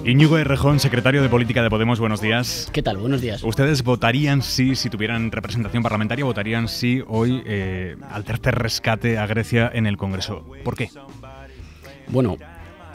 Íñigo Errejón, secretario de Política de Podemos, buenos días. ¿Qué tal? Buenos días. ¿Ustedes votarían sí, si tuvieran representación parlamentaria, votarían sí hoy al tercer rescate a Grecia en el Congreso? ¿Por qué? Bueno,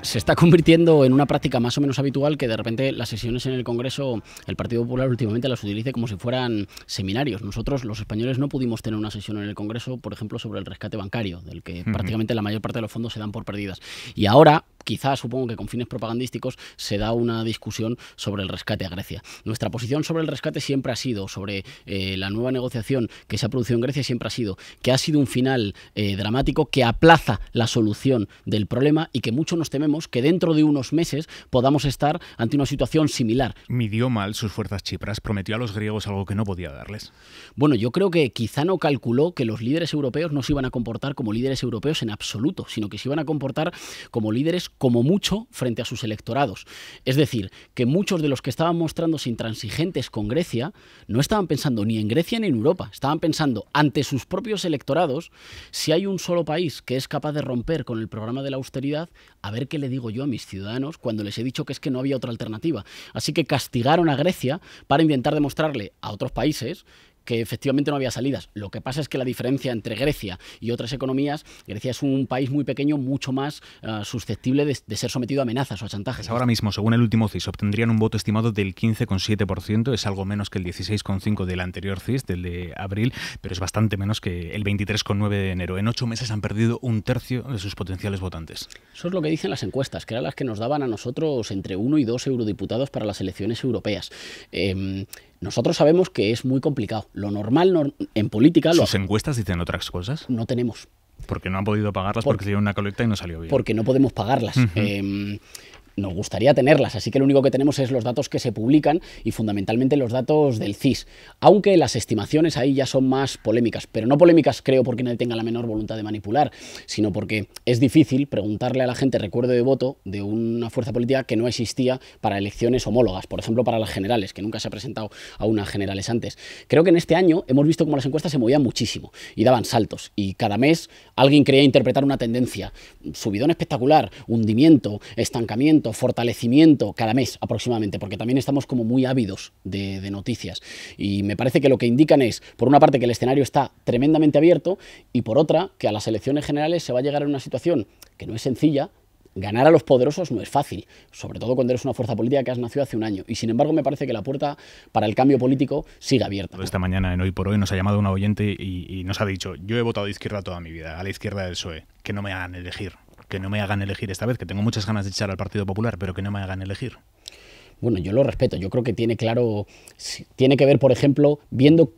se está convirtiendo en una práctica más o menos habitual que de repente las sesiones en el Congreso, el Partido Popular últimamente las utilice como si fueran seminarios. Nosotros, los españoles, no pudimos tener una sesión en el Congreso, por ejemplo, sobre el rescate bancario, del que prácticamente la mayor parte de los fondos se dan por perdidas. Y ahora, quizás, supongo que con fines propagandísticos, se da una discusión sobre el rescate a Grecia. Nuestra posición sobre el rescate siempre ha sido, sobre la nueva negociación que se ha producido en Grecia, siempre ha sido que ha sido un final dramático, que aplaza la solución del problema y que mucho nos tememos que dentro de unos meses podamos estar ante una situación similar. ¿Midió mal sus fuerzas Tsipras? ¿Prometió a los griegos algo que no podía darles? Bueno, yo creo que quizá no calculó que los líderes europeos no se iban a comportar como líderes europeos en absoluto, sino que se iban a comportar como líderes como mucho frente a sus electorados. Es decir, que muchos de los que estaban mostrándose intransigentes con Grecia no estaban pensando ni en Grecia ni en Europa, estaban pensando ante sus propios electorados: si hay un solo país que es capaz de romper con el programa de la austeridad, a ver qué le digo yo a mis ciudadanos cuando les he dicho que es que no había otra alternativa. Así que castigaron a Grecia para intentar demostrarle a otros países que efectivamente no había salidas. Lo que pasa es que la diferencia entre Grecia y otras economías, Grecia es un país muy pequeño, mucho más susceptible de ser sometido a amenazas o a chantajes. Pues ahora mismo, según el último CIS, obtendrían un voto estimado del 15,7%, es algo menos que el 16,5% del anterior CIS, del de abril, pero es bastante menos que el 23,9% de enero. En 8 meses han perdido un tercio de sus potenciales votantes. Eso es lo que dicen las encuestas, que eran las que nos daban a nosotros entre 1 y 2 eurodiputados para las elecciones europeas. Nosotros sabemos que es muy complicado. Lo normal en política... ¿Sus encuestas dicen otras cosas? No tenemos. Porque no han podido pagarlas porque hicieron una colecta y no salió bien. Porque no podemos pagarlas. Nos gustaría tenerlas, así que lo único que tenemos es los datos que se publican y fundamentalmente los datos del CIS, aunque las estimaciones ahí ya son más polémicas, pero no polémicas creo porque nadie tenga la menor voluntad de manipular, sino porque es difícil preguntarle a la gente recuerdo de voto de una fuerza política que no existía para elecciones homólogas, por ejemplo para las generales, que nunca se ha presentado a unas generales antes. Creo que en este año hemos visto cómo las encuestas se movían muchísimo y daban saltos, y cada mes alguien creía interpretar una tendencia: subidón espectacular, hundimiento, estancamiento, fortalecimiento, cada mes aproximadamente, porque también estamos como muy ávidos de noticias, y me parece que lo que indican es, por una parte, que el escenario está tremendamente abierto, y por otra, que a las elecciones generales se va a llegar a una situación que no es sencilla. Ganar a los poderosos no es fácil, sobre todo cuando eres una fuerza política que has nacido hace un año, y sin embargo me parece que la puerta para el cambio político sigue abierta. Esta mañana en Hoy por Hoy nos ha llamado un oyente y nos ha dicho: yo he votado de izquierda toda mi vida, a la izquierda del PSOE, que no me hagan elegir. Que no me hagan elegir esta vez, que tengo muchas ganas de echar al Partido Popular, pero que no me hagan elegir. Bueno, yo lo respeto. Yo creo que tiene claro, tiene que ver, por ejemplo, viendo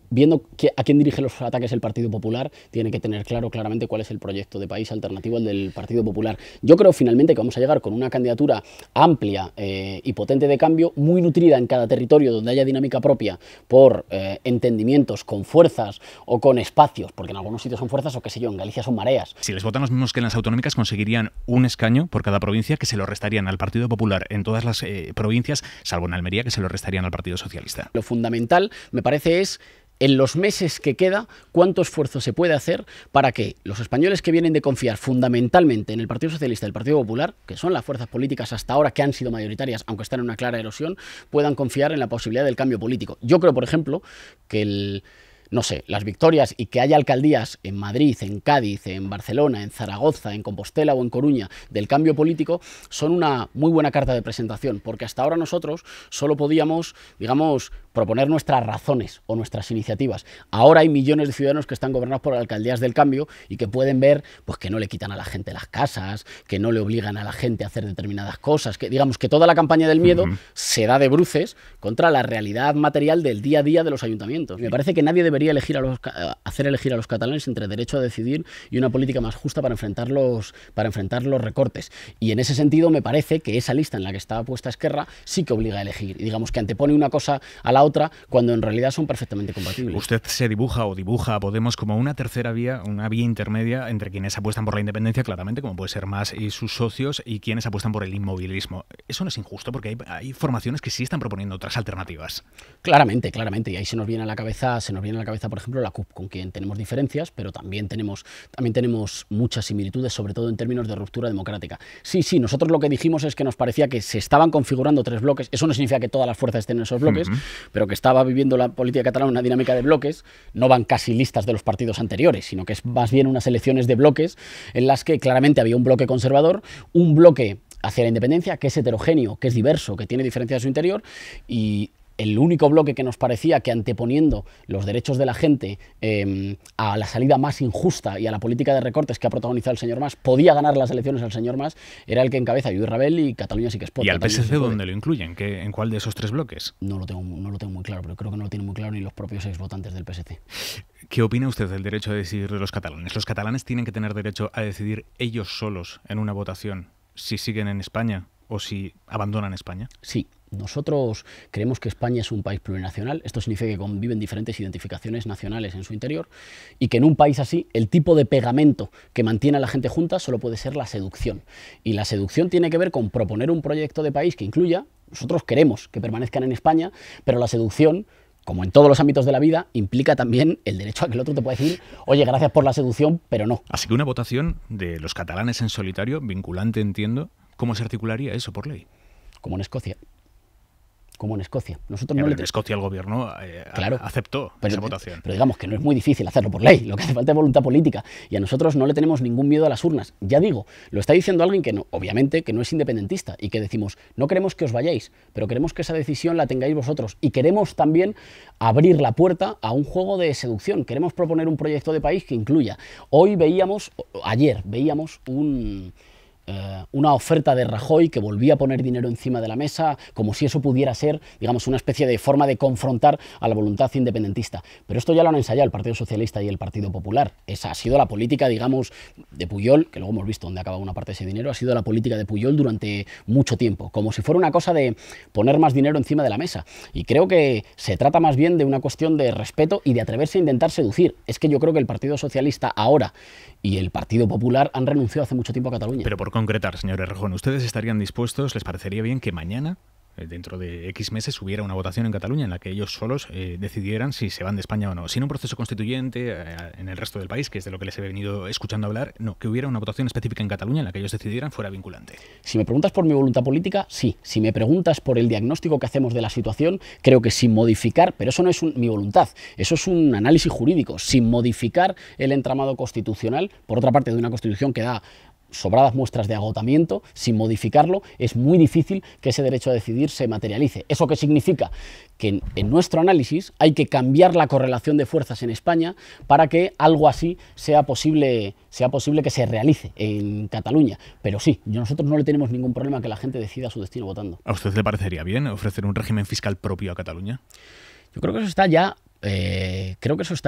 a quién dirige los ataques el Partido Popular, tiene que tener claramente cuál es el proyecto de país alternativo al del Partido Popular. Yo creo finalmente que vamos a llegar con una candidatura amplia y potente de cambio, muy nutrida en cada territorio donde haya dinámica propia por entendimientos con fuerzas o con espacios, porque en algunos sitios son fuerzas o qué sé yo, en Galicia son mareas. Si les votan los mismos que en las autonómicas, conseguirían un escaño por cada provincia que se lo restarían al Partido Popular en todas las provincias, salvo en Almería, que se lo restarían al Partido Socialista. Lo fundamental, me parece, es en los meses que queda, cuánto esfuerzo se puede hacer para que los españoles que vienen de confiar fundamentalmente en el Partido Socialista y el Partido Popular, que son las fuerzas políticas hasta ahora que han sido mayoritarias, aunque están en una clara erosión, puedan confiar en la posibilidad del cambio político. Yo creo, por ejemplo, que las victorias y que haya alcaldías en Madrid, en Cádiz, en Barcelona, en Zaragoza, en Compostela o en Coruña del cambio político son una muy buena carta de presentación, porque hasta ahora nosotros solo podíamos, digamos, proponer nuestras razones o nuestras iniciativas. Ahora hay millones de ciudadanos que están gobernados por alcaldías del cambio y que pueden ver pues, que no le quitan a la gente las casas, que no le obligan a la gente a hacer determinadas cosas, que digamos que toda la campaña del miedo se da de bruces contra la realidad material del día a día de los ayuntamientos. Me parece que nadie debería hacer elegir a los catalanes entre derecho a decidir y una política más justa para enfrentar los recortes. Y en ese sentido me parece que esa lista en la que está puesta Esquerra sí que obliga a elegir. Y digamos que antepone una cosa a la la otra, cuando en realidad son perfectamente compatibles. Usted se dibuja o dibuja a Podemos como una tercera vía, una vía intermedia entre quienes apuestan por la independencia, claramente, como puede ser Mas y sus socios, y quienes apuestan por el inmovilismo. Eso no es injusto, porque hay formaciones que sí están proponiendo otras alternativas. Claramente, y ahí se nos viene a la cabeza, por ejemplo, la CUP, con quien tenemos diferencias, pero también tenemos muchas similitudes, sobre todo en términos de ruptura democrática. Sí, nosotros lo que dijimos es que nos parecía que se estaban configurando 3 bloques. Eso no significa que todas las fuerzas estén en esos bloques, pero que estaba viviendo la política catalana una dinámica de bloques. No van casi listas de los partidos anteriores, sino que es más bien unas elecciones de bloques en las que claramente había un bloque conservador, un bloque hacia la independencia, que es heterogéneo, que es diverso, que tiene diferencias a su interior, y el único bloque que nos parecía que, anteponiendo los derechos de la gente a la salida más injusta y a la política de recortes que ha protagonizado el señor Mas, podía ganar las elecciones al señor Mas, era el que encabeza Lluís Rabel y Catalunya Sí que es Pot. ¿Y al PSC dónde lo incluyen? ¿En cuál de esos 3 bloques? No lo tengo muy claro, pero creo que no lo tienen muy claro ni los propios exvotantes del PSC. ¿Qué opina usted del derecho a decidir de los catalanes? ¿Los catalanes tienen que tener derecho a decidir ellos solos en una votación si siguen en España o si abandonan España? Sí. Nosotros creemos que España es un país plurinacional. Esto significa que conviven diferentes identificaciones nacionales en su interior y que en un país así el tipo de pegamento que mantiene a la gente junta solo puede ser la seducción. Y la seducción tiene que ver con proponer un proyecto de país que incluya, nosotros queremos que permanezcan en España, pero la seducción, como en todos los ámbitos de la vida, implica también el derecho a que el otro te pueda decir, oye, gracias por la seducción, pero no. Así que una votación de los catalanes en solitario, vinculante, entiendo, ¿cómo se articularía eso por ley? Como en Escocia. Nosotros en Escocia el gobierno aceptó esa votación. Pero digamos que no es muy difícil hacerlo por ley, lo que hace falta es voluntad política, y a nosotros no le tenemos ningún miedo a las urnas. Ya digo, lo está diciendo alguien que no, obviamente que no es independentista, y que decimos, no queremos que os vayáis, pero queremos que esa decisión la tengáis vosotros, y queremos también abrir la puerta a un juego de seducción. Queremos proponer un proyecto de país que incluya. Ayer veíamos una oferta de Rajoy que volvía a poner dinero encima de la mesa, como si eso pudiera ser, digamos, una especie de forma de confrontar a la voluntad independentista. Pero esto ya lo han ensayado el Partido Socialista y el Partido Popular. Esa ha sido la política, digamos, de Pujol, que luego hemos visto dónde ha acabado una parte de ese dinero, ha sido la política de Pujol durante mucho tiempo, como si fuera una cosa de poner más dinero encima de la mesa. Y creo que se trata más bien de una cuestión de respeto y de atreverse a intentar seducir. Es que yo creo que el Partido Socialista ahora y el Partido Popular han renunciado hace mucho tiempo a Cataluña. Pero por concretar, señor Errejón, ¿ustedes estarían dispuestos, les parecería bien que mañana, dentro de X meses, hubiera una votación en Cataluña en la que ellos solos decidieran si se van de España o no? Sin un proceso constituyente en el resto del país, que es de lo que les he venido escuchando hablar, no, que hubiera una votación específica en Cataluña en la que ellos decidieran fuera vinculante. Si me preguntas por mi voluntad política, sí. Si me preguntas por el diagnóstico que hacemos de la situación, creo que sin modificar, pero eso no es mi voluntad, eso es un análisis jurídico, sin modificar el entramado constitucional, por otra parte de una constitución que da sobradas muestras de agotamiento, sin modificarlo, es muy difícil que ese derecho a decidir se materialice. ¿Eso qué significa? Que en nuestro análisis hay que cambiar la correlación de fuerzas en España para que algo así sea posible que se realice en Cataluña. Pero sí, nosotros no le tenemos ningún problema a que la gente decida su destino votando. ¿A usted le parecería bien ofrecer un régimen fiscal propio a Cataluña? Yo creo que eso está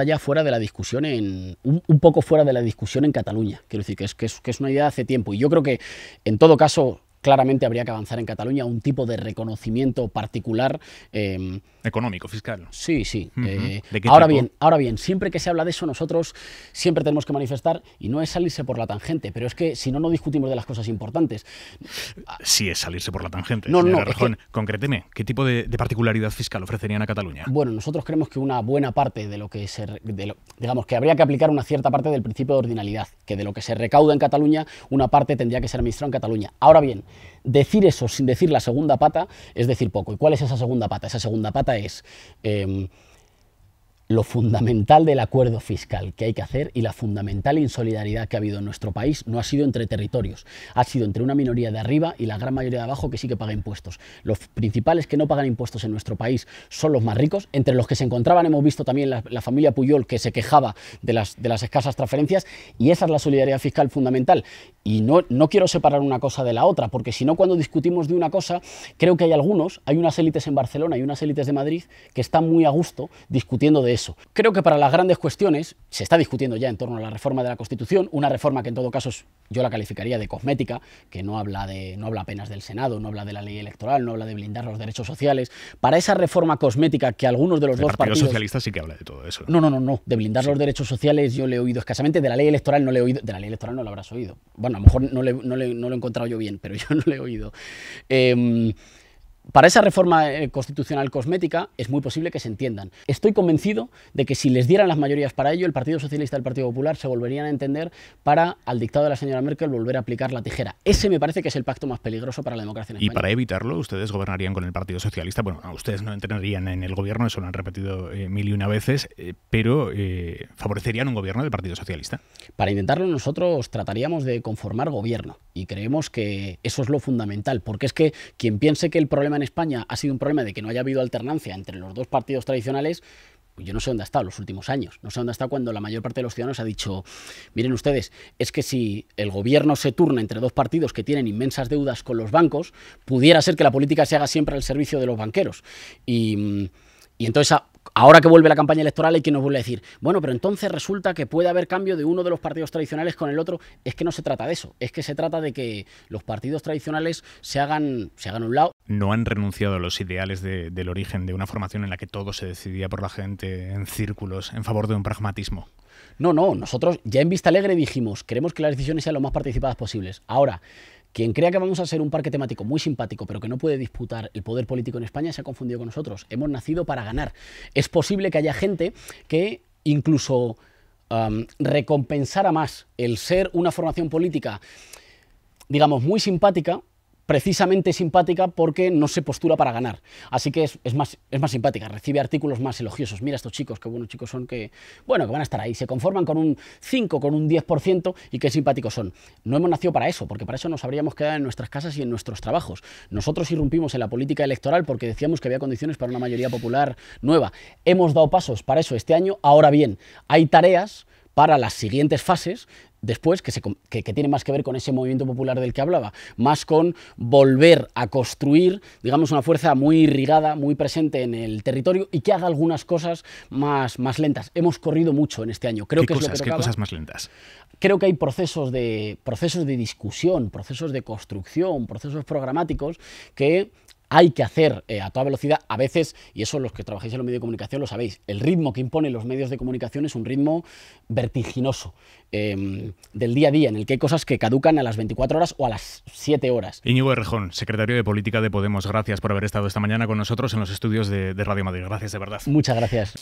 ya fuera de la discusión, un poco fuera de la discusión en Cataluña. Quiero decir que es una idea de hace tiempo. Y yo creo que, en todo caso, claramente habría que avanzar en Cataluña a un tipo de reconocimiento particular. Económico, fiscal. Sí. ¿De qué ahora tipo? bien, siempre que se habla de eso, nosotros siempre tenemos que manifestar, y no es salirse por la tangente, pero es que si no discutimos de las cosas importantes. Sí es salirse por la tangente. No, Errejón, concréteme, ¿qué tipo de particularidad fiscal ofrecerían a Cataluña? Bueno, nosotros creemos que una buena parte digamos que habría que aplicar una cierta parte del principio de ordinalidad, que de lo que se recauda en Cataluña, una parte tendría que ser administrada en Cataluña. Ahora bien, decir eso sin decir la segunda pata es decir poco. ¿Y cuál es esa segunda pata? Esa segunda pata es lo fundamental del acuerdo fiscal que hay que hacer, y la fundamental insolidaridad que ha habido en nuestro país no ha sido entre territorios, ha sido entre una minoría de arriba y la gran mayoría de abajo que sí que paga impuestos. Los principales que no pagan impuestos en nuestro país son los más ricos, entre los que se encontraban, hemos visto también la familia Pujol, que se quejaba de las escasas transferencias, y esa es la solidaridad fiscal fundamental. Y no quiero separar una cosa de la otra, porque si no, cuando discutimos de una cosa, creo que hay unas élites en Barcelona y unas élites de Madrid que están muy a gusto discutiendo de eso. Creo que para las grandes cuestiones se está discutiendo ya en torno a la reforma de la Constitución, una reforma que en todo caso yo la calificaría de cosmética, que no habla apenas del Senado, no habla de la ley electoral, no habla de blindar los derechos sociales. Para esa reforma cosmética que algunos de los dos partidos... El Partido Socialista sí que habla de todo eso. No. De blindar los derechos sociales yo le he oído escasamente. De la ley electoral no le he oído. De la ley electoral no lo habrás oído. Bueno, a lo mejor no lo he encontrado yo bien, pero yo no le he oído. Para esa reforma constitucional cosmética es muy posible que se entiendan. Estoy convencido de que si les dieran las mayorías para ello, el Partido Socialista y el Partido Popular se volverían a entender para, al dictado de la señora Merkel, volver a aplicar la tijera. Ese me parece que es el pacto más peligroso para la democracia en España. Y para evitarlo, ustedes gobernarían con el Partido Socialista. Bueno, ustedes no entrarían en el gobierno, eso lo han repetido mil y una veces, pero favorecerían un gobierno del Partido Socialista. Para intentarlo nosotros trataríamos de conformar gobierno y creemos que eso es lo fundamental, porque es que quien piense que el problema en España ha sido un problema de que no haya habido alternancia entre los dos partidos tradicionales, pues yo no sé dónde ha estado los últimos años. No sé dónde ha estado cuando la mayor parte de los ciudadanos ha dicho, miren ustedes, es que si el gobierno se turna entre dos partidos que tienen inmensas deudas con los bancos, pudiera ser que la política se haga siempre al servicio de los banqueros. Y entonces, ahora que vuelve la campaña electoral, hay quien nos vuelve a decir, bueno, pero entonces resulta que puede haber cambio de uno de los partidos tradicionales con el otro. Es que no se trata de eso, es que se trata de que los partidos tradicionales se hagan a un lado. ¿No han renunciado a los ideales del origen de una formación en la que todo se decidía por la gente en círculos en favor de un pragmatismo? No, nosotros ya en Vista Alegre dijimos, queremos que las decisiones sean lo más participadas posibles. Ahora, quien crea que vamos a ser un parque temático muy simpático, pero que no puede disputar el poder político en España, se ha confundido con nosotros. Hemos nacido para ganar. Es posible que haya gente que incluso recompensara más el ser una formación política, digamos, muy simpática, precisamente simpática porque no se postula para ganar. Así que es más simpática, recibe artículos más elogiosos. Mira estos chicos, qué buenos chicos son, que van a estar ahí. Se conforman con un 5, con un 10% y qué simpáticos son. No hemos nacido para eso, porque para eso nos habríamos quedado en nuestras casas y en nuestros trabajos. Nosotros irrumpimos en la política electoral porque decíamos que había condiciones para una mayoría popular nueva. Hemos dado pasos para eso este año. Ahora bien, hay tareas para las siguientes fases, después, que tiene más que ver con ese movimiento popular del que hablaba, más con volver a construir, digamos, una fuerza muy irrigada, muy presente en el territorio y que haga algunas cosas más lentas. Hemos corrido mucho en este año. Creo que es lo que tocaba. ¿Qué cosas más lentas? Creo que hay procesos de discusión, procesos de construcción, procesos programáticos que hay que hacer a toda velocidad, a veces, y eso los que trabajáis en los medios de comunicación lo sabéis, el ritmo que imponen los medios de comunicación es un ritmo vertiginoso del día a día, en el que hay cosas que caducan a las 24 horas o a las 7 horas. Íñigo Errejón, secretario de Política de Podemos, gracias por haber estado esta mañana con nosotros en los estudios de Radio Madrid. Gracias, de verdad. Muchas gracias.